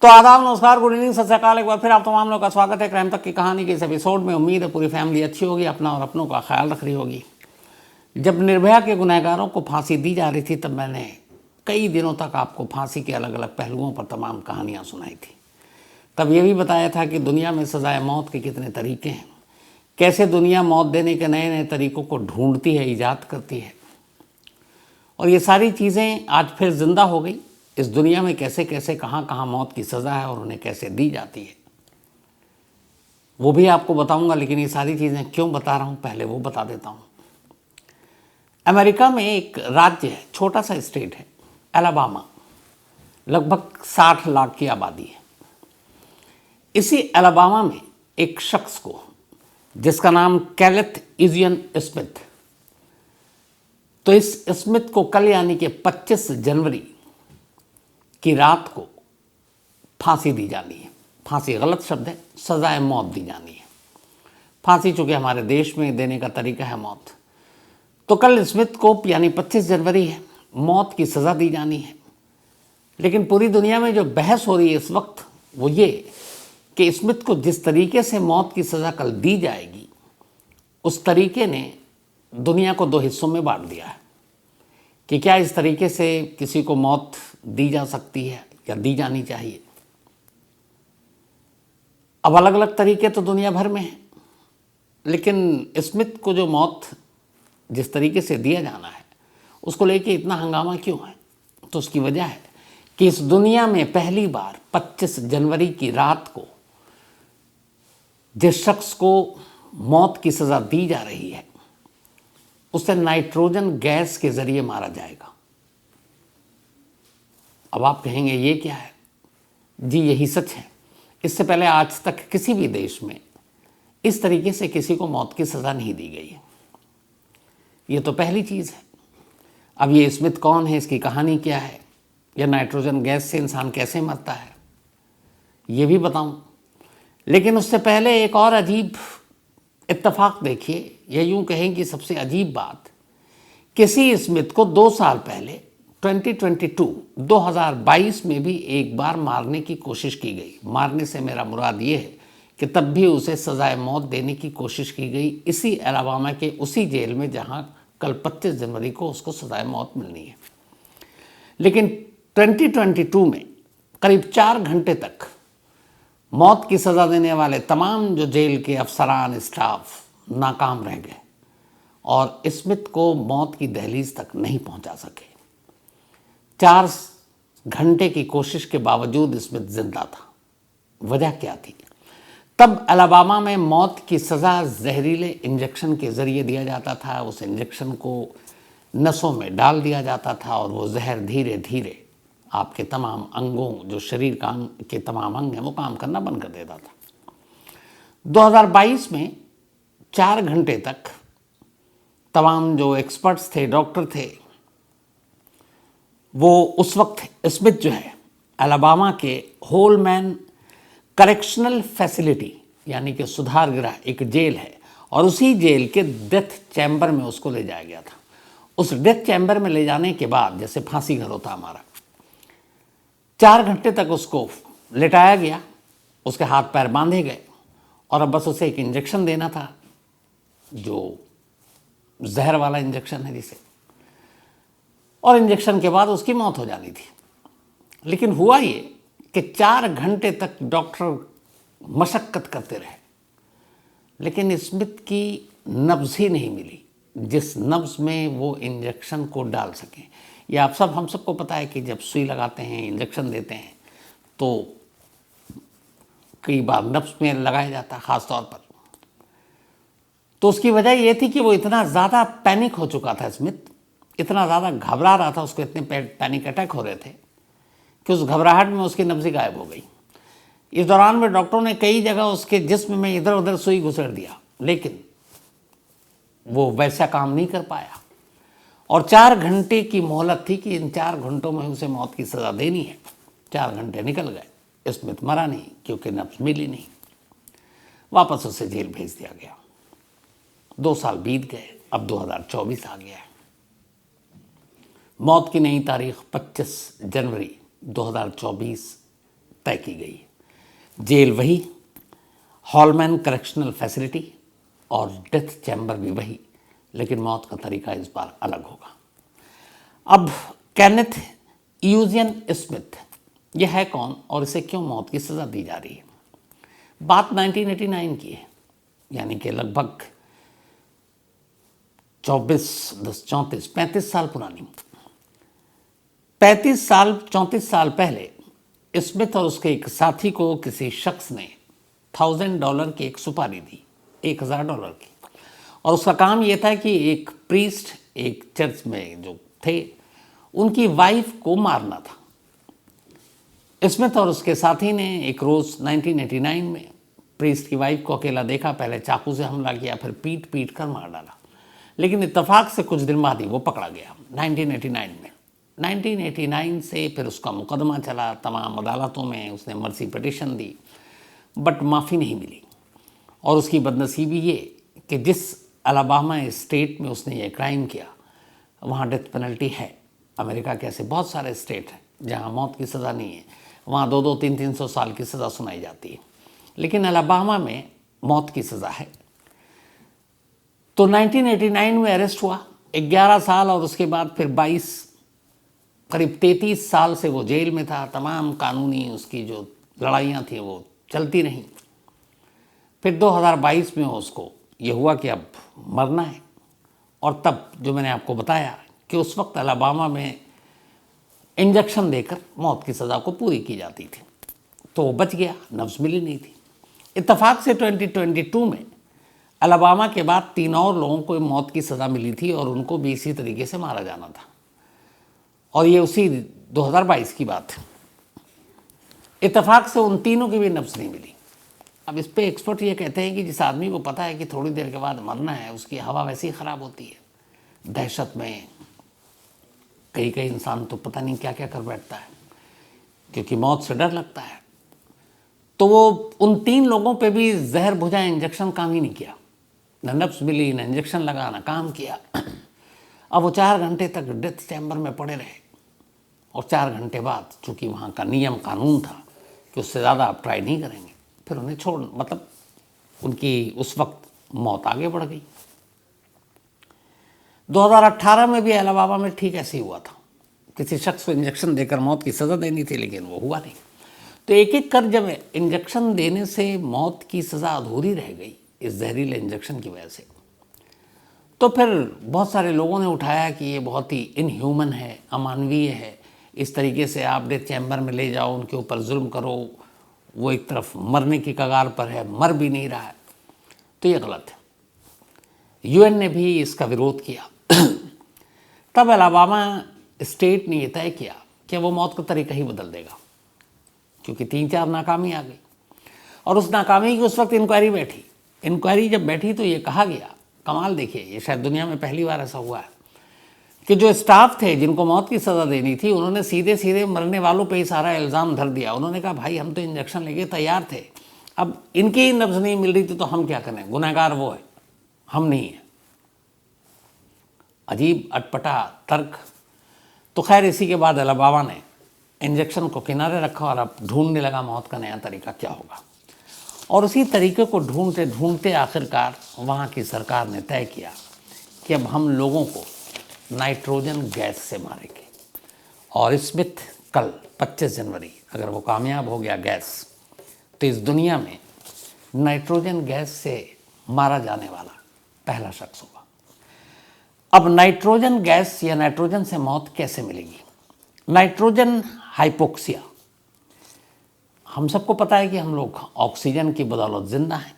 तो आदाब, नमस्कार, गुड इवनिंग, सत श्री अकाल। एक बार फिर आप तमाम लोगों का स्वागत है क्राइम तक की कहानी के इस एपिसोड में। उम्मीद है पूरी फैमिली अच्छी होगी, अपना और अपनों का ख्याल रख रही होगी। जब निर्भया के गुनहगारों को फांसी दी जा रही थी तब मैंने कई दिनों तक आपको फांसी के अलग अलग पहलुओं पर तमाम कहानियाँ सुनाई थी। तब ये भी बताया था कि दुनिया में सजाए मौत के कितने तरीके हैं, कैसे दुनिया मौत देने के नए नए तरीक़ों को ढूंढती है, ईजाद करती है। और ये सारी चीज़ें आज फिर ज़िंदा हो गई। इस दुनिया में कैसे कैसे कहाँ कहाँ मौत की सज़ा है और उन्हें कैसे दी जाती है वो भी आपको बताऊंगा। लेकिन ये सारी चीज़ें क्यों बता रहा हूँ, पहले वो बता देता हूँ। अमेरिका में एक राज्य है, छोटा सा स्टेट है, अलाबामा। लगभग 60 लाख की आबादी है। इसी अलाबामा में एक शख्स को, जिसका नाम कैलेथ इजियन स्मिथ, तो इस स्मिथ को कल यानी कि 25 जनवरी की रात को फांसी दी जानी है। फांसी गलत शब्द है, सजाए मौत दी जानी है। फांसी चूँकि हमारे देश में देने का तरीका है मौत, तो कल स्मिथ को यानी 25 जनवरी है, मौत की सज़ा दी जानी है। लेकिन पूरी दुनिया में जो बहस हो रही है इस वक्त वो ये कि स्मिथ को जिस तरीके से मौत की सज़ा कल दी जाएगी, उस तरीके ने दुनिया को 2 हिस्सों में बांट दिया है कि क्या इस तरीके से किसी को मौत दी जा सकती है या दी जानी चाहिए। अब अलग अलग तरीके तो दुनिया भर में हैं, लेकिन स्मिथ को जो मौत जिस तरीके से दिया जाना है उसको लेके इतना हंगामा क्यों है? तो उसकी वजह है कि इस दुनिया में पहली बार 25 जनवरी की रात को जिस शख्स को मौत की सज़ा दी जा रही है उसे नाइट्रोजन गैस के ज़रिए मारा जाएगा। अब आप कहेंगे ये क्या है? जी यही सच है। इससे पहले आज तक किसी भी देश में इस तरीके से किसी को मौत की सज़ा नहीं दी गई है। ये तो पहली चीज़ है। अब ये स्मिथ कौन है, इसकी कहानी क्या है, या नाइट्रोजन गैस से इंसान कैसे मरता है, ये भी बताऊं। लेकिन उससे पहले एक और अजीब इत्तेफाक देखिए, या यूँ कहें कि सबसे अजीब बात, किसी स्मिथ को 2 साल पहले 2022 में भी एक बार मारने की कोशिश की गई। मारने से मेरा मुराद ये है कि तब भी उसे सजाए मौत देने की कोशिश की गई, इसी अलाबामा के उसी जेल में जहां कल 25 जनवरी को उसको सजाए मौत मिलनी है। लेकिन 2022 में करीब 4 घंटे तक मौत की सज़ा देने वाले तमाम जो जेल के अफसरान, स्टाफ नाकाम रह गए और स्मिथ को मौत की दहलीज तक नहीं पहुंचा सके। 4 घंटे की कोशिश के बावजूद स्मिथ जिंदा था। वजह क्या थी? तब अलाबामा में मौत की सज़ा जहरीले इंजेक्शन के ज़रिए दिया जाता था। उस इंजेक्शन को नसों में डाल दिया जाता था और वो जहर धीरे धीरे आपके तमाम अंगों, जो शरीर के तमाम अंग हैं, वो काम करना बंद कर देता था। 2022 में 4 घंटे तक तमाम जो एक्सपर्ट्स थे, डॉक्टर थे, वो उस वक्त स्मिथ जो है अलाबामा के होलमैन करेक्शनल फैसिलिटी यानी कि सुधार गृह, एक जेल है, और उसी जेल के डेथ चैम्बर में उसको ले जाया गया था। उस डेथ चैम्बर में ले जाने के बाद, जैसे फांसी घर होता हमारा, 4 घंटे तक उसको लेटाया गया, उसके हाथ पैर बांधे गए और अब बस उसे एक इंजेक्शन देना था, जो जहर वाला इंजेक्शन है जिसे, और इंजेक्शन के बाद उसकी मौत हो जानी थी। लेकिन हुआ ये कि 4 घंटे तक डॉक्टर मशक्क़त करते रहे, लेकिन स्मिथ की नब्ज़ ही नहीं मिली जिस नब्ज़ में वो इंजेक्शन को डाल सकें। ये हम सबको पता है कि जब सुई लगाते हैं, इंजेक्शन देते हैं, तो कई बार नब्ज़ में लगाया जाता है ख़ास तौर पर। तो उसकी वजह ये थी कि वो इतना ज़्यादा पैनिक हो चुका था स्मिथ, इतना ज़्यादा घबरा रहा था, उसको इतने पैनिक अटैक हो रहे थे कि उस घबराहट में उसकी नब्ज़ी गायब हो गई। इस दौरान में डॉक्टरों ने कई जगह उसके जिस्म में इधर उधर सुई घुसेड़ दिया, लेकिन वो वैसा काम नहीं कर पाया। और 4 घंटे की मोहलत थी कि इन 4 घंटों में उसे मौत की सज़ा देनी है। 4 घंटे निकल गए, स्मिथ मरा नहीं क्योंकि नब्ज़ मिली नहीं। वापस उसे जेल भेज दिया गया। 2 साल बीत गए, अब 2024 आ गया है। मौत की नई तारीख 25 जनवरी 2024 तय की गई है। जेल वही, हॉलमैन करेक्शनल फैसिलिटी और डेथ चैम्बर भी वही, लेकिन मौत का तरीका इस बार अलग होगा। अब केनेथ यूजियन स्मिथ, यह है कौन और इसे क्यों मौत की सज़ा दी जा रही है? बात 1989 की है, यानी कि लगभग 35 साल पुरानी। 34 साल पहले स्मिथ और उसके एक साथी को किसी शख्स ने $1000 की एक सुपारी दी, $1000 की, और उसका काम यह था कि एक प्रीस्ट एक चर्च में जो थे उनकी वाइफ को मारना था। स्मिथ और उसके साथी ने एक रोज़ 1989 में प्रीस्ट की वाइफ को अकेला देखा, पहले चाकू से हमला किया, फिर पीट पीट कर मार डाला। लेकिन इत्तेफाक से कुछ दिन बाद ही वो पकड़ा गया 1989 में। 1989 से फिर उसका मुकदमा चला, तमाम अदालतों में उसने मर्सी पिटिशन दी, बट माफ़ी नहीं मिली। और उसकी बदनसीबी ये कि जिस अलाबामा स्टेट में उसने ये क्राइम किया वहाँ डेथ पेनल्टी है। अमेरिका के ऐसे बहुत सारे स्टेट हैं जहाँ मौत की सज़ा नहीं है, वहाँ 200, 300, 300 साल की सज़ा सुनाई जाती है, लेकिन अलाबामा में मौत की सज़ा है। तो 1989 में अरेस्ट हुआ, 11 साल, और उसके बाद फिर 22, करीब 33 साल से वो जेल में था। तमाम कानूनी उसकी जो लड़ाइयाँ थी वो चलती रहीं। फिर 2022 में उसको ये हुआ कि अब मरना है, और तब जो मैंने आपको बताया कि उस वक्त अलाबामा में इंजेक्शन देकर मौत की सज़ा को पूरी की जाती थी, तो वो बच गया, नफ्स मिली नहीं थी। इत्तेफाक से 2022 में अलाबामा के बाद 3 और लोगों को मौत की सज़ा मिली थी और उनको भी इसी तरीके से मारा जाना था, और ये उसी 2022 की बात है। इत्तेफाक से उन तीनों की भी नफ्स नहीं मिली। अब इस पे एक्सपर्ट ये कहते हैं कि जिस आदमी को पता है कि थोड़ी देर के बाद मरना है, उसकी हवा वैसे ही ख़राब होती है, दहशत में कई इंसान तो पता नहीं क्या क्या कर बैठता है, क्योंकि मौत से डर लगता है। तो वो उन 3 लोगों पे भी जहर भुजा इंजेक्शन काम ही नहीं किया, न नफ्स मिली, न इंजेक्शन लगा, न काम किया। अब वो 4 घंटे तक डेथ चैम्बर में पड़े रहे, और 4 घंटे बाद चूँकि वहाँ का नियम कानून था कि उससे ज़्यादा आप ट्राई नहीं करेंगे, फिर उन्हें छोड़, मतलब उनकी उस वक्त मौत आगे बढ़ गई। 2018 में भी अलाबामा में ठीक ऐसे ही हुआ था, किसी शख्स को इंजेक्शन देकर मौत की सज़ा देनी थी, लेकिन वो हुआ नहीं। तो एक एक कर जब इंजेक्शन देने से मौत की सज़ा अधूरी रह गई इस जहरीले इंजेक्शन की वजह से, तो फिर बहुत सारे लोगों ने उठाया कि ये बहुत ही इनह्यूमन है, अमानवीय है, इस तरीके से आप डेथ चैम्बर में ले जाओ, उनके ऊपर जुल्म करो, वो एक तरफ मरने की कगार पर है, मर भी नहीं रहा है, तो ये गलत है। यूएन ने भी इसका विरोध किया। तब अलाबामा स्टेट ने यह तय किया कि वो मौत का तरीका ही बदल देगा, क्योंकि 3-4 नाकामी आ गई, और उस नाकामी की उस वक्त इंक्वायरी बैठी। इंक्वायरी जब बैठी तो ये कहा गया, कमाल देखिए, ये शायद दुनिया में पहली बार ऐसा हुआ है कि जो स्टाफ थे जिनको मौत की सज़ा देनी थी, उन्होंने सीधे सीधे मरने वालों पे ही सारा इल्ज़ाम धर दिया। उन्होंने कहा भाई हम तो इंजेक्शन लेके तैयार थे, अब इनकी ही नब्ज़ नहीं मिल रही थी तो हम क्या करें, गुनहगार वो है, हम नहीं है। अजीब अटपटा तर्क। तो खैर इसी के बाद अलाबामा ने इंजेक्शन को किनारे रखा और अब ढूंढने लगा मौत का नया तरीका क्या होगा, और उसी तरीके को ढूंढते ढूंढते आखिरकार वहाँ की सरकार ने तय किया कि अब हम लोगों को नाइट्रोजन गैस से मारेंगे। और स्मिथ कल 25 जनवरी अगर वो कामयाब हो गया गैस, तो इस दुनिया में नाइट्रोजन गैस से मारा जाने वाला पहला शख्स होगा। अब नाइट्रोजन गैस या नाइट्रोजन से मौत कैसे मिलेगी? नाइट्रोजन हाइपोक्सिया, हम सबको पता है कि हम लोग ऑक्सीजन की बदौलत जिंदा हैं।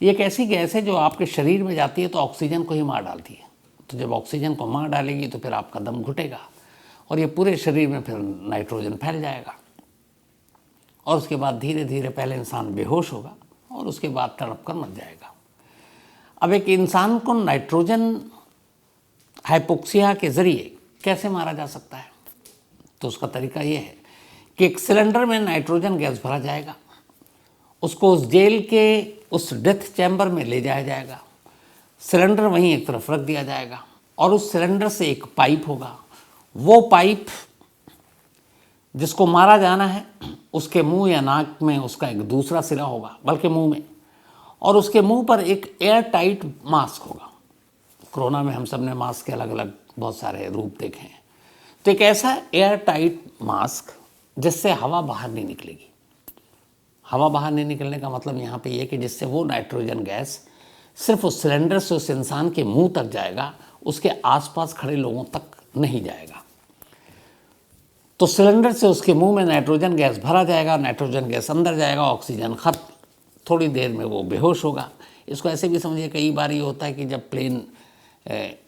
ये एक ऐसी गैस है जो आपके शरीर में जाती है तो ऑक्सीजन को ही मार डालती है, तो जब ऑक्सीजन को मार डालेगी तो फिर आपका दम घुटेगा और ये पूरे शरीर में फिर नाइट्रोजन फैल जाएगा, और उसके बाद धीरे धीरे पहले इंसान बेहोश होगा और उसके बाद तड़प कर मर जाएगा। अब एक इंसान को नाइट्रोजन हाइपोक्सिया के ज़रिए कैसे मारा जा सकता है? तो उसका तरीका ये है कि एक सिलेंडर में नाइट्रोजन गैस भरा जाएगा, उसको उस जेल के उस डेथ चैम्बर में ले जाया जाएगा, सिलेंडर वहीं एक तरफ रख दिया जाएगा और उस सिलेंडर से एक पाइप होगा, वो पाइप जिसको मारा जाना है उसके मुंह या नाक में उसका एक दूसरा सिरा होगा, बल्कि मुंह में, और उसके मुंह पर एक एयर टाइट मास्क होगा। कोरोना में हम सब ने मास्क के अलग अलग बहुत सारे रूप देखे हैं। तो एक ऐसा एयर टाइट मास्क जिससे हवा बाहर नहीं निकलेगी। हवा बाहर नहीं निकलने का मतलब यहाँ पे ये कि जिससे वो नाइट्रोजन गैस सिर्फ उस सिलेंडर से उस इंसान के मुंह तक जाएगा, उसके आसपास खड़े लोगों तक नहीं जाएगा। तो सिलेंडर से उसके मुंह में नाइट्रोजन गैस भरा जाएगा, नाइट्रोजन गैस अंदर जाएगा, ऑक्सीजन खत्म, थोड़ी देर में वो बेहोश होगा। इसको ऐसे भी समझिए, कई बार ये होता है कि जब प्लेन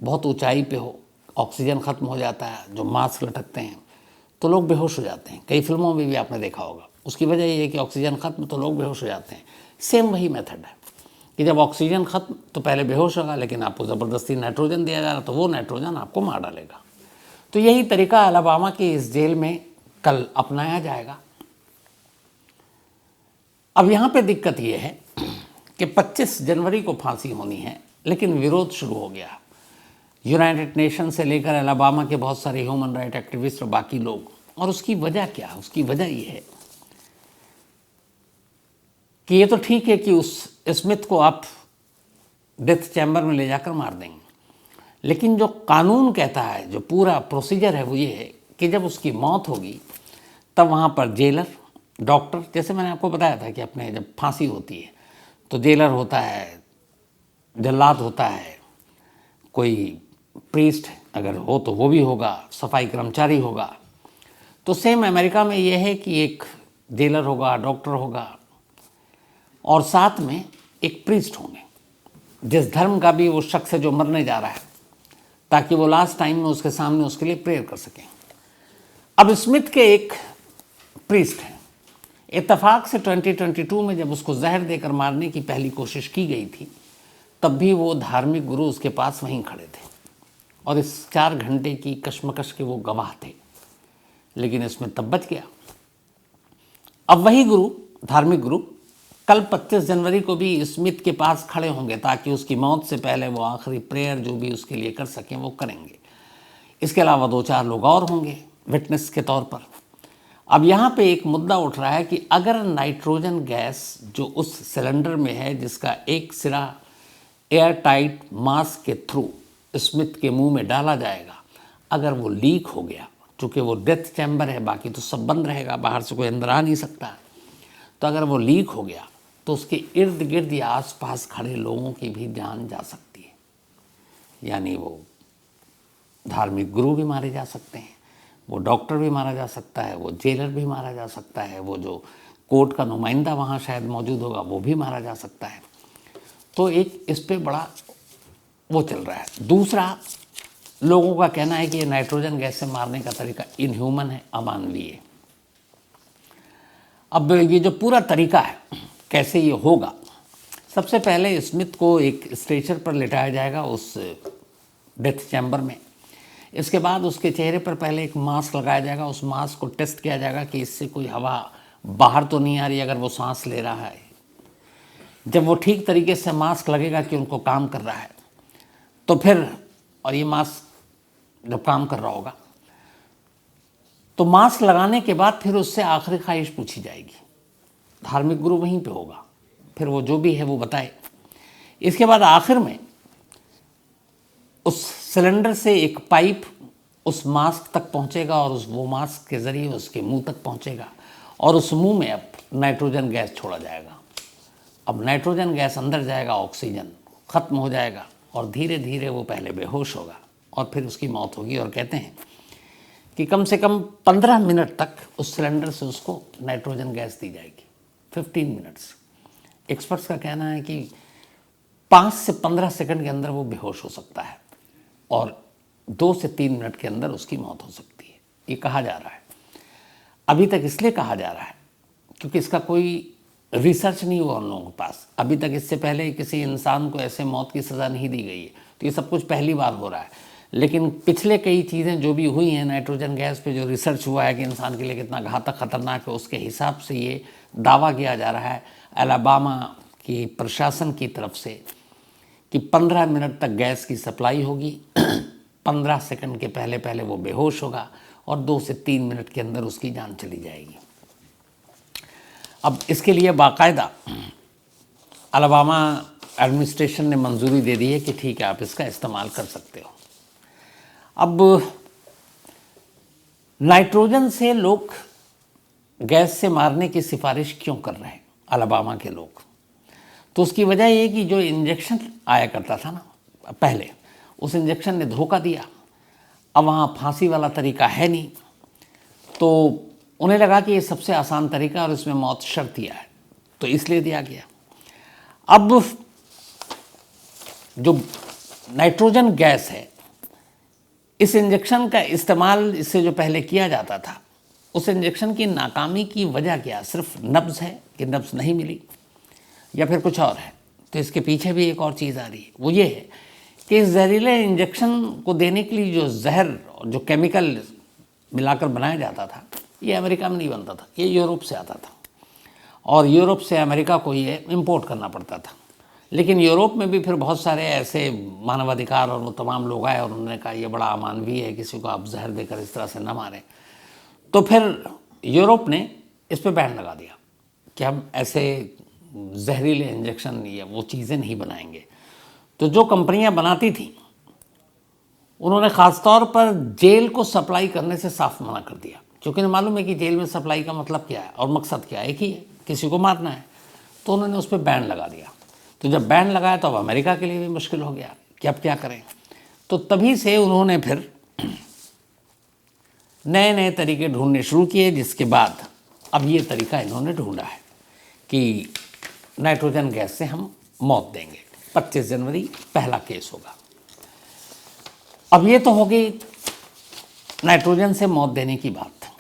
बहुत ऊंचाई पे हो, ऑक्सीजन ख़त्म हो जाता है, जो मास्क लटकते हैं तो लोग बेहोश हो जाते हैं। कई फिल्मों में भी आपने देखा होगा। उसकी वजह ये है कि ऑक्सीजन ख़त्म तो लोग बेहोश हो जाते हैं। सेम वही मेथड है कि जब ऑक्सीजन ख़त्म तो पहले बेहोश होगा, लेकिन आपको ज़बरदस्ती नाइट्रोजन दिया जा रहा तो वो नाइट्रोजन आपको मार डालेगा। तो यही तरीका अलाबामा की इस जेल में कल अपनाया जाएगा। अब यहाँ पे दिक्कत ये है कि 25 जनवरी को फांसी होनी है, लेकिन विरोध शुरू हो गया। यूनाइटेड नेशन से लेकर अलाबामा के बहुत सारे ह्यूमन राइट एक्टिविस्ट और बाकी लोग। और उसकी वजह क्या? उसकी वजह ये है कि ये तो ठीक है कि उस स्मिथ को आप डेथ चैम्बर में ले जाकर मार देंगे, लेकिन जो कानून कहता है, जो पूरा प्रोसीजर है, वो ये है कि जब उसकी मौत होगी तब वहाँ पर जेलर, डॉक्टर, जैसे मैंने आपको बताया था कि अपने जब फांसी होती है तो जेलर होता है, जल्लाद होता है, कोई प्रीस्ट अगर हो तो वो भी होगा, सफाई कर्मचारी होगा। तो सेम अमेरिका में ये है कि एक जेलर होगा, डॉक्टर होगा, और साथ में एक प्रीस्ट होंगे, जिस धर्म का भी वो शख्स है जो मरने जा रहा है, ताकि वो लास्ट टाइम में उसके सामने उसके लिए प्रेयर कर सकें। अब स्मिथ के एक प्रीस्ट हैं। इत्तेफाक से 2022 में जब उसको जहर देकर मारने की पहली कोशिश की गई थी, तब भी वो धार्मिक गुरु उसके पास वहीं खड़े थे और इस 4 घंटे की कश्मकश के वो गवाह थे, लेकिन इसमें तब बच गया। अब वही गुरु, धार्मिक गुरु, कल 25 जनवरी को भी स्मिथ के पास खड़े होंगे ताकि उसकी मौत से पहले वो आखिरी प्रेयर जो भी उसके लिए कर सकें वो करेंगे। इसके अलावा 2-4 लोग और होंगे विटनेस के तौर पर। अब यहाँ पे एक मुद्दा उठ रहा है कि अगर नाइट्रोजन गैस जो उस सिलेंडर में है, जिसका एक सिरा एयर टाइट मास्क के थ्रू स्मिथ के मुंह में डाला जाएगा, अगर वो लीक हो गया, चूँकि वो डेथ चैम्बर है, बाकी तो सब बंद रहेगा, बाहर से कोई अंदर आ नहीं सकता, तो अगर वो लीक हो गया तो उसके इर्द गिर्द या आसपास खड़े लोगों की भी जान जा सकती है। यानी वो धार्मिक गुरु भी मारे जा सकते हैं, वो डॉक्टर भी मारा जा सकता है, वो जेलर भी मारा जा सकता है, वो जो कोर्ट का नुमाइंदा वहाँ शायद मौजूद होगा वो भी मारा जा सकता है। तो एक इस पे बड़ा वो चल रहा है। दूसरा, लोगों का कहना है कि ये नाइट्रोजन गैस से मारने का तरीका इनह्यूमन है, अमानवीय। अब ये जो पूरा तरीका है कैसे ये होगा, सबसे पहले स्मिथ को एक स्ट्रेचर पर लिटाया जाएगा उस डेथ चैम्बर में। इसके बाद उसके चेहरे पर पहले एक मास्क लगाया जाएगा, उस मास्क को टेस्ट किया जाएगा कि इससे कोई हवा बाहर तो नहीं आ रही अगर वो सांस ले रहा है। जब वो ठीक तरीके से मास्क लगेगा कि उनको काम कर रहा है तो फिर, और ये मास्क जब काम कर रहा होगा तो मास्क लगाने के बाद फिर उससे आखिरी ख्वाहिश पूछी जाएगी। धार्मिक गुरु वहीं पे होगा, फिर वो जो भी है वो बताए। इसके बाद आखिर में उस सिलेंडर से एक पाइप उस मास्क तक पहुंचेगा और वो मास्क के ज़रिए उसके मुंह तक पहुंचेगा और उस मुंह में अब नाइट्रोजन गैस छोड़ा जाएगा। अब नाइट्रोजन गैस अंदर जाएगा, ऑक्सीजन ख़त्म हो जाएगा और धीरे धीरे वो पहले बेहोश होगा और फिर उसकी मौत होगी। और कहते हैं कि कम से कम 15 मिनट तक उस सिलेंडर से उसको नाइट्रोजन गैस दी जाएगी। 15 मिनट्स। एक्सपर्ट्स का कहना है कि 5 से 15 सेकंड के अंदर वो बेहोश हो सकता है और 2 से 3 मिनट के अंदर उसकी मौत हो सकती है, ये कहा जा रहा है। अभी तक इसलिए कहा जा रहा है क्योंकि इसका कोई रिसर्च नहीं हुआ उन लोगों के पास। अभी तक इससे पहले किसी इंसान को ऐसे मौत की सज़ा नहीं दी गई है, तो ये सब कुछ पहली बार हो रहा है। लेकिन पिछले कई चीज़ें जो भी हुई हैं नाइट्रोजन गैस पे, जो रिसर्च हुआ है कि इंसान के लिए कितना घातक खतरनाक है, उसके हिसाब से ये दावा किया जा रहा है अलाबामा की प्रशासन की तरफ से कि 15 मिनट तक गैस की सप्लाई होगी। 15 सेकंड के पहले पहले वो बेहोश होगा और 2 से 3 मिनट के अंदर उसकी जान चली जाएगी। अब इसके लिए बाकायदा अलबामा एडमिनिस्ट्रेशन ने मंजूरी दे दी है कि ठीक है, आप इसका इस्तेमाल कर सकते हो। अब नाइट्रोजन से लोग गैस से मारने की सिफारिश क्यों कर रहे हैं अलबामा के लोग? तो उसकी वजह ये कि जो इंजेक्शन आया करता था ना पहले, उस इंजेक्शन ने धोखा दिया। अब वहाँ फांसी वाला तरीका है नहीं, तो उन्हें लगा कि ये सबसे आसान तरीका और इसमें मौत शर्तिया है, तो इसलिए दिया गया। अब जो नाइट्रोजन गैस है, इस इंजेक्शन का इस्तेमाल इससे जो पहले किया जाता था, उस इंजेक्शन की नाकामी की वजह क्या? सिर्फ नब्ज़ है कि नब्ज़ नहीं मिली, या फिर कुछ और है? तो इसके पीछे भी एक और चीज़ आ रही है, वो ये है कि इस जहरीले इंजेक्शन को देने के लिए जो जहर और जो केमिकल मिलाकर बनाया जाता था, ये अमेरिका में नहीं बनता था, ये यूरोप से आता था, और यूरोप से अमेरिका को ये इंपोर्ट करना पड़ता था। लेकिन यूरोप में भी फिर बहुत सारे ऐसे मानवाधिकार और वो तमाम लोग आए और उन्होंने कहा ये बड़ा अमानवीय है, किसी को आप जहर देकर इस तरह से न मारें। तो फिर यूरोप ने इस पर बैन लगा दिया कि हम ऐसे जहरीले इंजेक्शन या वो चीज़ें नहीं बनाएंगे। तो जो कंपनियां बनाती थीं, उन्होंने ख़ास तौर पर जेल को सप्लाई करने से साफ मना कर दिया, क्योंकि उन्हें मालूम है कि जेल में सप्लाई का मतलब क्या है और मकसद क्या है, एक ही है, किसी को मारना है। तो उन्होंने उस पर बैन लगा दिया। तो जब बैन लगाया तो अब अमेरिका के लिए भी मुश्किल हो गया कि अब क्या करें। तो तभी से उन्होंने फिर नए नए तरीके ढूंढने शुरू किए, जिसके बाद अब ये तरीका इन्होंने ढूंढा है कि नाइट्रोजन गैस से हम मौत देंगे। 25 जनवरी पहला केस होगा। अब ये तो हो गई नाइट्रोजन से मौत देने की बात।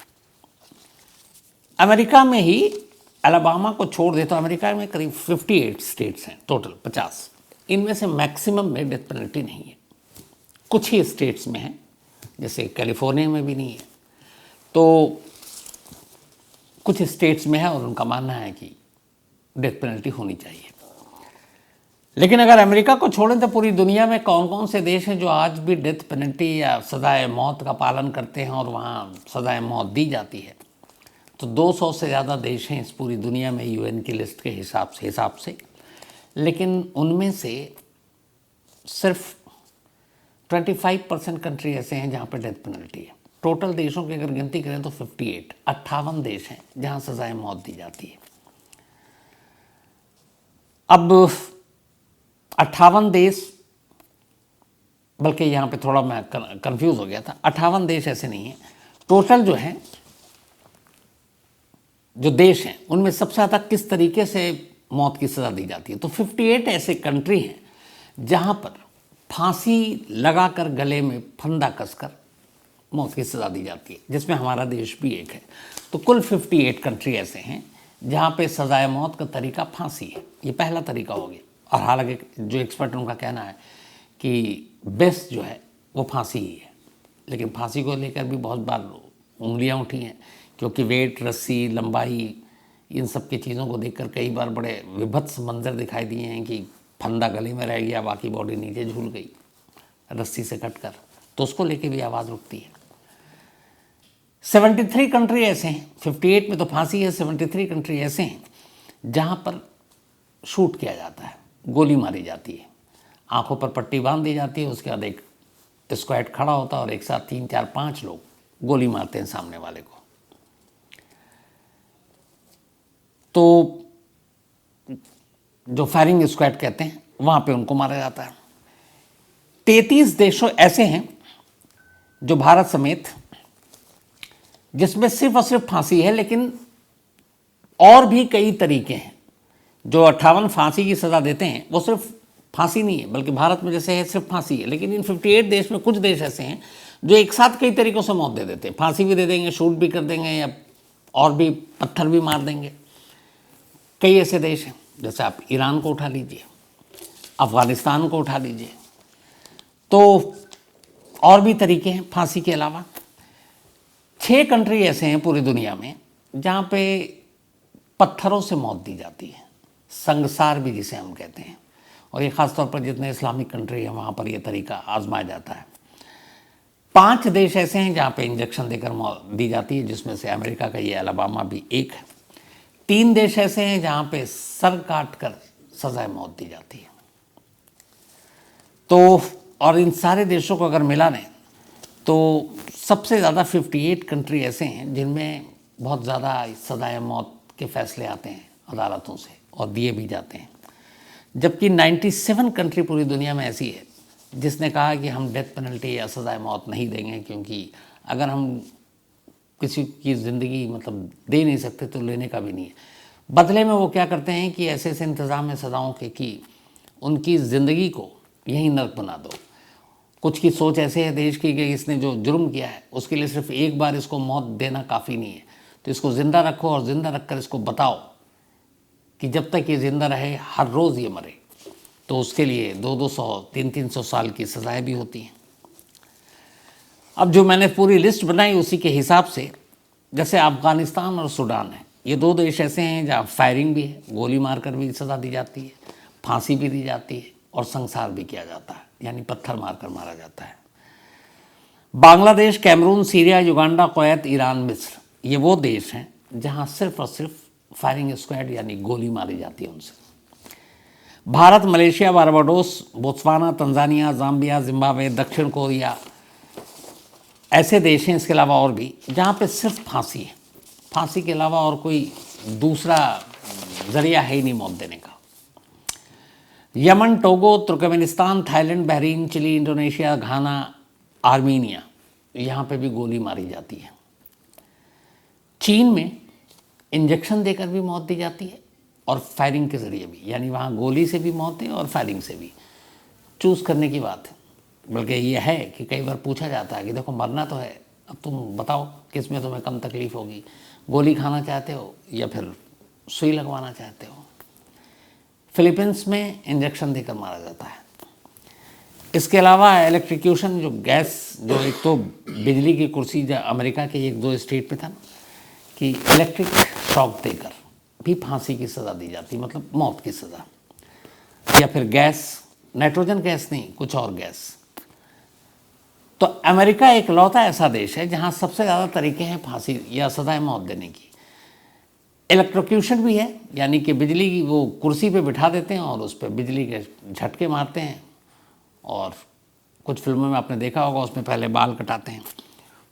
अमेरिका में ही अलबामा को छोड़ दे तो अमेरिका में करीब 58 स्टेट्स हैं टोटल, 50। इनमें से मैक्सिमम में डेथ पेनल्टी नहीं है, कुछ ही स्टेट्स में है, जैसे कैलिफोर्निया में भी नहीं है, तो कुछ स्टेट्स में है और उनका मानना है कि डेथ पेनल्टी होनी चाहिए। लेकिन अगर अमेरिका को छोड़ें तो पूरी दुनिया में कौन कौन से देश हैं जो आज भी डेथ पेनल्टी या सज़ाए मौत का पालन करते हैं और वहाँ सज़ाए मौत दी जाती है? तो 200 से ज़्यादा देश हैं इस पूरी दुनिया में यूएन की लिस्ट के हिसाब से। लेकिन उनमें से सिर्फ 25% कंट्री ऐसे हैं जहाँ पर डेथ पेनल्टी है। टोटल देशों की अगर गिनती करें तो 58 देश हैं जहाँ सज़ाए मौत दी जाती है। अब 58 देश, बल्कि यहाँ पे थोड़ा मैं कंफ्यूज हो गया था, 58 देश ऐसे नहीं हैं, टोटल जो हैं, जो देश हैं, उनमें सबसे ज़्यादा किस तरीके से मौत की सज़ा दी जाती है। तो 58 ऐसे कंट्री हैं जहाँ पर फांसी लगाकर गले में फंदा कसकर मौत की सज़ा दी जाती है, जिसमें हमारा देश भी एक है। तो कुल 58 कंट्री ऐसे हैं जहाँ पे सज़ाए मौत का तरीका फांसी है। ये पहला तरीका हो गया। और हालांकि जो एक्सपर्ट उनका कहना है कि बेस्ट जो है वो फांसी ही है, लेकिन फांसी को लेकर भी बहुत बार उंगलियां उठी हैं, क्योंकि वेट, रस्सी, लंबाई, इन सब की चीज़ों को देखकर कई बार बड़े विभत्स मंजर दिखाई दिए हैं कि फंदा गले में रह गया, बाकी बॉडी नीचे झूल गई रस्सी से कटकर, तो उसको लेके भी आवाज़ उठती है। 73 कंट्री ऐसे हैं, 58 में तो फांसी है, 73 कंट्री ऐसे हैं जहाँ पर शूट किया जाता है, गोली मारी जाती है, आंखों पर पट्टी बांध दी जाती है, उसके बाद एक स्क्वाड खड़ा होता है और एक साथ 3, 4, 5 लोग गोली मारते हैं सामने वाले को। तो जो फायरिंग स्क्वाड कहते हैं, वहाँ पे उनको मारा जाता है। 33 देशों ऐसे हैं जो भारत समेत, जिसमें सिर्फ और सिर्फ फांसी है, लेकिन और भी कई तरीके हैं। जो 58 फांसी की सज़ा देते हैं वो सिर्फ फांसी नहीं है, बल्कि भारत में जैसे है सिर्फ फांसी है, लेकिन इन 58 देश में कुछ देश ऐसे हैं जो एक साथ कई तरीक़ों से मौत दे देते हैं। फांसी भी दे देंगे, शूट भी कर देंगे, या और भी पत्थर भी मार देंगे। कई ऐसे देश हैं, जैसे आप ईरान को उठा लीजिए, अफ़गानिस्तान को उठा लीजिए, तो और भी तरीके हैं फांसी के अलावा। 6 कंट्री ऐसे हैं पूरी दुनिया में जहाँ पे पत्थरों से मौत दी जाती है, संगसार भी जिसे हम कहते हैं, और ये ख़ास तौर पर जितने इस्लामिक कंट्री हैं वहाँ पर ये तरीका आजमाया जाता है। 5 देश ऐसे हैं जहाँ पे इंजेक्शन देकर मौत दी जाती है, जिसमें से अमेरिका का ये अलाबामा भी एक है। 3 देश ऐसे हैं जहाँ पे सर काट कर सजाए मौत दी जाती है। तो और इन सारे देशों को अगर मिला लें तो सबसे ज़्यादा 58 कंट्री ऐसे हैं जिनमें बहुत ज़्यादा सजाए मौत के फैसले आते हैं अदालतों से और दिए भी जाते हैं, जबकि 97 कंट्री पूरी दुनिया में ऐसी है जिसने कहा कि हम डेथ पेनल्टी या सजाए मौत नहीं देंगे, क्योंकि अगर हम किसी की ज़िंदगी मतलब दे नहीं सकते तो लेने का भी नहीं है। बदले में वो क्या करते हैं कि ऐसे ऐसे इंतज़ाम है सज़ाओं के कि उनकी ज़िंदगी को यहीं नर्क बना दो। कुछ की सोच ऐसे है देश की कि इसने जो जुर्म किया है उसके लिए सिर्फ एक बार इसको मौत देना काफ़ी नहीं है, तो इसको ज़िंदा रखो और ज़िंदा रखकर इसको बताओ कि जब तक ये ज़िंदा रहे हर रोज़ ये मरे। तो उसके लिए 200-200, 300-300 साल की सज़ाएँ भी होती हैं। अब जो मैंने पूरी लिस्ट बनाई उसी के हिसाब से, जैसे अफ़गानिस्तान और सूडान है, ये 2 देश ऐसे हैं जहाँ फायरिंग भी है, गोली मारकर भी सज़ा दी जाती है, फांसी भी दी जाती है और संसार भी किया जाता है, यानी पत्थर मारकर मारा जाता है। Bangladesh, Cameroon, Syria, Uganda, Kuwait, Iran, मिस्र, ये वो देश हैं जहाँ सिर्फ और सिर्फ फायरिंग स्क्वाड यानी गोली मारी जाती है उनसे। Bharat, Malaysia, Barbados, Botswana, Tanzania, Zambia, Zimbabwe, दक्षिण कोरिया ऐसे देश हैं, इसके अलावा और भी, जहाँ पे सिर्फ फांसी है। फांसी के अलावा और कोई दूसरा ज़रिया है ही नहीं मौत देने का। Yemen, Togo, Turkmenistan, Thailand, Bahrain, Chile, Indonesia, Ghana, Armenia, यहाँ पे भी गोली मारी जाती है। चीन में इंजेक्शन देकर भी मौत दी जाती है और फायरिंग के ज़रिए भी, यानी वहाँ गोली से भी मौत है और फायरिंग से भी। चूज़ करने की बात है। बल्कि ये है कि कई बार पूछा जाता है कि देखो मरना तो है, अब तुम बताओ किस में तुम्हें कम तकलीफ़ होगी, गोली खाना चाहते हो या फिर सुई लगवाना चाहते हो। फिलीपींस में इंजेक्शन देकर मारा जाता है। इसके अलावा इलेक्ट्रिक्यूशन, जो गैस, जो एक तो बिजली की कुर्सी जो अमेरिका के 1-2 स्टेट में था कि इलेक्ट्रिक शॉक देकर भी फांसी की सज़ा दी जाती, मतलब मौत की सज़ा, या फिर गैस, नाइट्रोजन गैस नहीं, कुछ और गैस। तो अमेरिका एक लौता ऐसा देश है जहाँ सबसे ज़्यादा तरीके हैं फांसी या सज़ाए मौत देने की। इलेक्ट्रोक्यूशन भी है, यानी कि बिजली की वो कुर्सी पे बिठा देते हैं और उस पर बिजली के झटके मारते हैं, और कुछ फिल्मों में आपने देखा होगा उसमें पहले बाल कटाते हैं,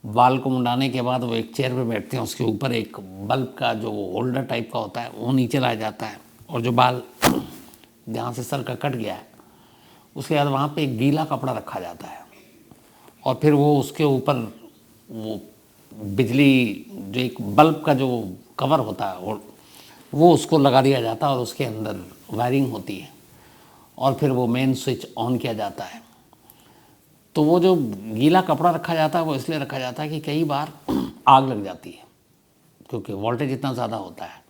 बाल को मुंडाने के बाद वो एक चेयर पे बैठते हैं, उसके ऊपर एक बल्ब का जो होल्डर टाइप का होता है वो नीचे लाया जाता है, और जो बाल जहाँ से सर का कट गया है उसके बाद वहाँ पे एक गीला कपड़ा रखा जाता है, और फिर वो उसके ऊपर वो बिजली जो एक बल्ब का जो कवर होता है वो उसको लगा दिया जाता है, और उसके अंदर वायरिंग होती है, और फिर वो मेन स्विच ऑन किया जाता है। तो वो जो गीला कपड़ा रखा जाता है वो इसलिए रखा जाता है कि कई बार आग लग जाती है, क्योंकि वोल्टेज इतना ज़्यादा होता है।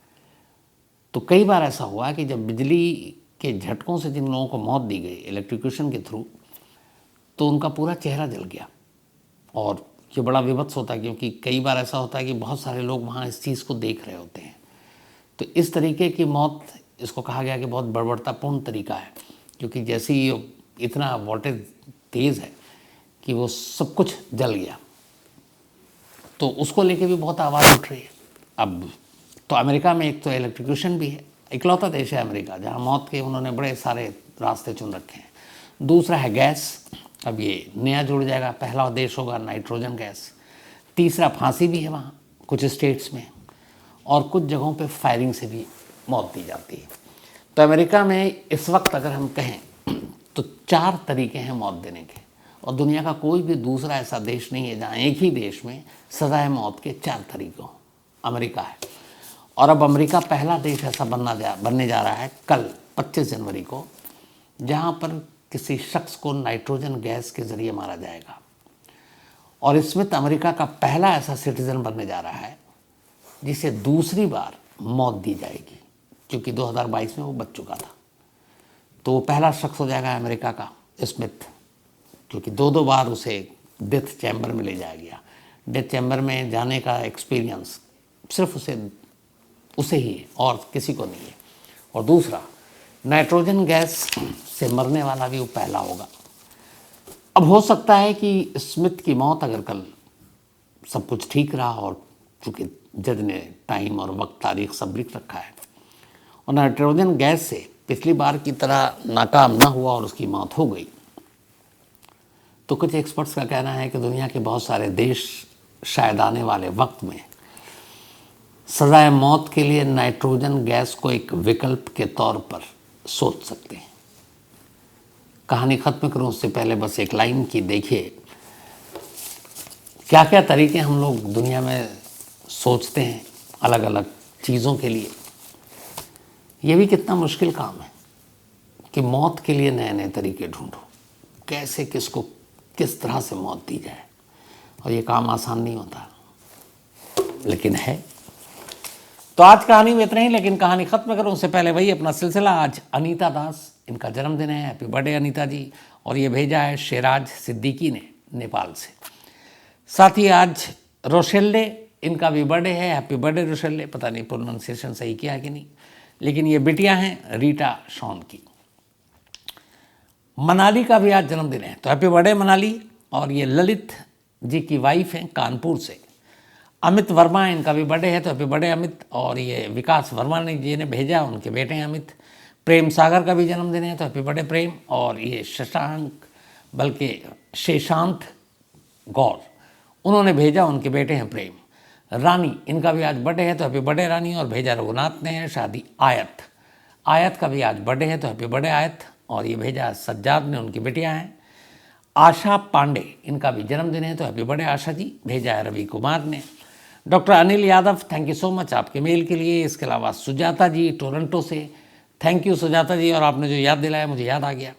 तो कई बार ऐसा हुआ कि जब बिजली के झटकों से जिन लोगों को मौत दी गई इलेक्ट्रिक्यूशन के थ्रू, तो उनका पूरा चेहरा जल गया, और ये बड़ा विभत्स होता है, क्योंकि कई बार ऐसा होता है कि बहुत सारे लोग वहाँ इस चीज़ को देख रहे होते हैं। तो इस तरीके की मौत, इसको कहा गया कि बहुत बर्बरतापूर्ण तरीका है, क्योंकि जैसे ही इतना वोल्टेज तेज़ है कि वो सब कुछ जल गया, तो उसको लेके भी बहुत आवाज़ उठ रही है। अब तो अमेरिका में एक तो इलेक्ट्रिक्यूशन भी है, इकलौता देश है अमेरिका जहाँ मौत के उन्होंने बड़े सारे रास्ते चुन रखे हैं। दूसरा है गैस, अब ये नया जुड़ जाएगा, पहला देश होगा नाइट्रोजन गैस। तीसरा फांसी भी है वहाँ कुछ स्टेट्स में, और कुछ जगहों पे फायरिंग से भी मौत दी जाती है। तो अमेरिका में इस वक्त अगर हम कहें तो 4 तरीके हैं मौत देने के, और दुनिया का कोई भी दूसरा ऐसा देश नहीं है जहाँ एक ही देश में सज़ाए मौत के 4 तरीके हों, अमेरिका है। और अब अमेरिका पहला देश ऐसा बनने जा रहा है कल 25 जनवरी को, जहाँ पर किसी शख्स को नाइट्रोजन गैस के ज़रिए मारा जाएगा, और इसमें तो अमेरिका का पहला ऐसा सिटीज़न बनने जा रहा है जिसे दूसरी बार मौत दी जाएगी, क्योंकि 2022 में वो बच चुका था। तो वो पहला शख्स हो जाएगा अमेरिका का स्मिथ, क्योंकि 2 बार उसे डेथ चैम्बर में ले जाया गया। डेथ चैम्बर में जाने का एक्सपीरियंस सिर्फ उसे ही है और किसी को नहीं है। और दूसरा, नाइट्रोजन गैस से मरने वाला भी वो पहला होगा। अब हो सकता है कि स्मिथ की मौत अगर कल सब कुछ ठीक रहा, और चूँकि जज ने टाइम और वक्त तारीख सब लिख रखा है, और नाइट्रोजन गैस से पिछली बार की तरह नाकाम ना हुआ और उसकी मौत हो गई, तो कुछ एक्सपर्ट्स का कहना है कि दुनिया के बहुत सारे देश शायद आने वाले वक्त में सजाए मौत के लिए नाइट्रोजन गैस को एक विकल्प के तौर पर सोच सकते हैं। कहानी ख़त्म करूं उससे पहले बस एक लाइन की देखिए, क्या क्या तरीके हम लोग दुनिया में सोचते हैं अलग अलग चीज़ों के लिए। ये भी कितना मुश्किल काम है कि मौत के लिए नए नए तरीके ढूंढो, कैसे किसको किस तरह से मौत दी जाए, और ये काम आसान नहीं होता, लेकिन है। तो आज कहानी में इतना ही, लेकिन कहानी ख़त्म करूं उससे पहले वही अपना सिलसिला। आज अनीता दास, इनका जन्मदिन है, हैप्पी बर्थडे अनीता जी। और ये भेजा है शेराज सिद्दीकी ने नेपाल से। साथ ही आज रोशेल्ले, इनका भी बर्थडे है, हैप्पी बर्थडे रोशेल्ले। पता नहीं प्रोनाउंसिएशन सही किया कि नहीं, लेकिन ये बिटिया हैं रीटा शॉन की। मनाली का भी आज जन्मदिन है, तो हैप्पी बर्थडे मनाली। और ये ललित जी की वाइफ हैं कानपुर से। अमित वर्मा, इनका भी बर्थडे है, तो हैप्पी बर्थडे अमित। और ये विकास वर्मा ने जी ने भेजा, उनके बेटे हैं अमित। प्रेम सागर का भी जन्मदिन है, तो हैप्पी बर्थडे प्रेम। और ये शेषांत गौर, उन्होंने भेजा, उनके बेटे हैं प्रेम। रानी, इनका भी आज बर्थडे है, तो हैप्पी बर्थडे रानी। और भेजा रघुनाथ ने है। शादी आयत का भी आज बर्थडे है, तो हैप्पी बर्थडे आयत। और ये भेजा सज्जाद ने, उनकी बेटियां हैं। आशा पांडे, इनका भी जन्मदिन है, तो हैप्पी बर्थडे आशा जी। भेजा है रवि कुमार ने। Doctor Anil Yadav, thank you so much आपके मेल के लिए। इसके अलावा सुजाता जी टोरंटो से, थैंक यू सुजाता जी, और आपने जो याद दिलाया मुझे याद आ गया।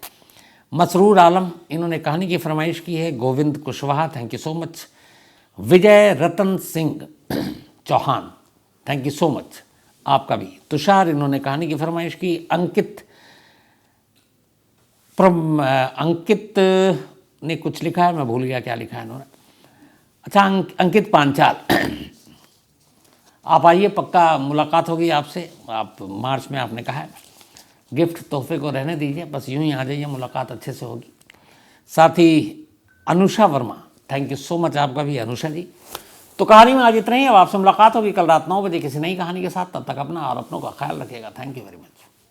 मसरूर आलम, इन्होंने कहानी की फरमाइश की है। Govind Kushwaha, thank you so much. Vijay Ratan Singh Chauhan, thank you so much आपका भी। तुषार, इन्होंने कहानी की फरमाइश की। अंकित ने कुछ लिखा है, मैं भूल गया क्या लिखा है इन्होंने। अच्छा, अंकित पांचाल, आप आइए, पक्का मुलाकात होगी आपसे। आप मार्च में आपने कहा है, गिफ्ट तोहफे को रहने दीजिए, बस यूं ही आ जाइए, मुलाकात अच्छे से होगी। साथ ही Anusha Verma, thank you so much आपका भी अनुषा जी। तो कहानी में आज इतना ही। अब आपसे मुलाकात होगी कल रात 9 बजे किसी नई कहानी के साथ। तब तक अपना और अपनों का ख्याल रखिएगा। Thank you very much.